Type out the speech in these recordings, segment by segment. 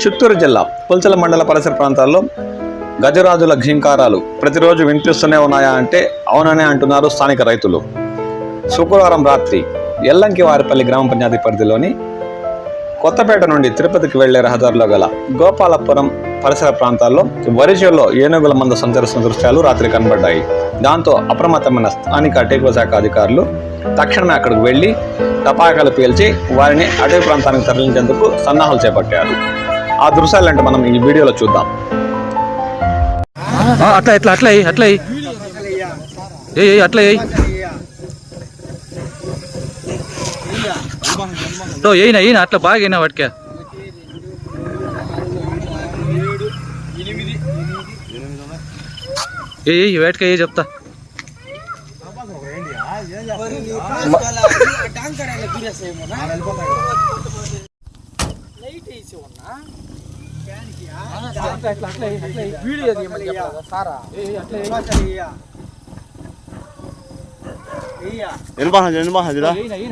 చిత్తూరు జిల్లా పుల్చల మండల పరిసర ప్రాంతాల్లో గజరాజుల ఘీంకారాలు ప్రతిరోజు వినిపిస్తూనే ఉన్నాయా అంటే అవుననే అంటున్నారు స్థానిక రైతులు. శుక్రవారం రాత్రి ఎల్లంకివారిపల్లి గ్రామ పంచాయతీ పరిధిలోని కొత్తపేట నుండి తిరుపతికి వెళ్లే రహదారిలో గల గోపాలపురం పరిసర ప్రాంతాల్లో వరి చేల్లో ఏనుగుల మంద సంచరిస్తున్న దృశ్యాలు రాత్రి కనబడ్డాయి. దాంతో అప్రమత్తమైన స్థానిక అటవీ శాఖ అధికారులు తక్షణమే అక్కడికి వెళ్లి టపాకాయలు పేల్చి వారిని అటవీ ప్రాంతానికి తరలించేందుకు సన్నాహాలు చేపట్టారు. ఆ దృశ్యాలంటే మనం ఈ వీడియోలో చూద్దాం. అయినా అట్లా బాగా అయినా వాటికే వేటకే చెప్తా.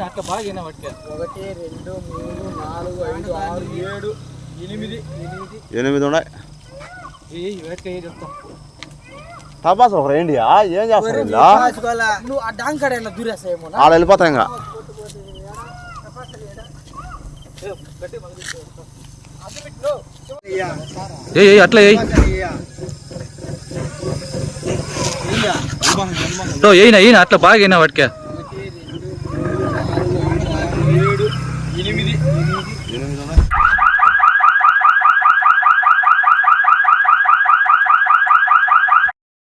అట్లా బాగా 1 2 3 4 5 6 7 8 ఉన్నాయి. తపాసు ఒక రేండి ఏం చేస్తారు వాళ్ళు వెళ్ళిపోతాయి. ఇంకా అట్లా అయినా అట్లా బాగా అయినా వాటికే ఉన్నాయి.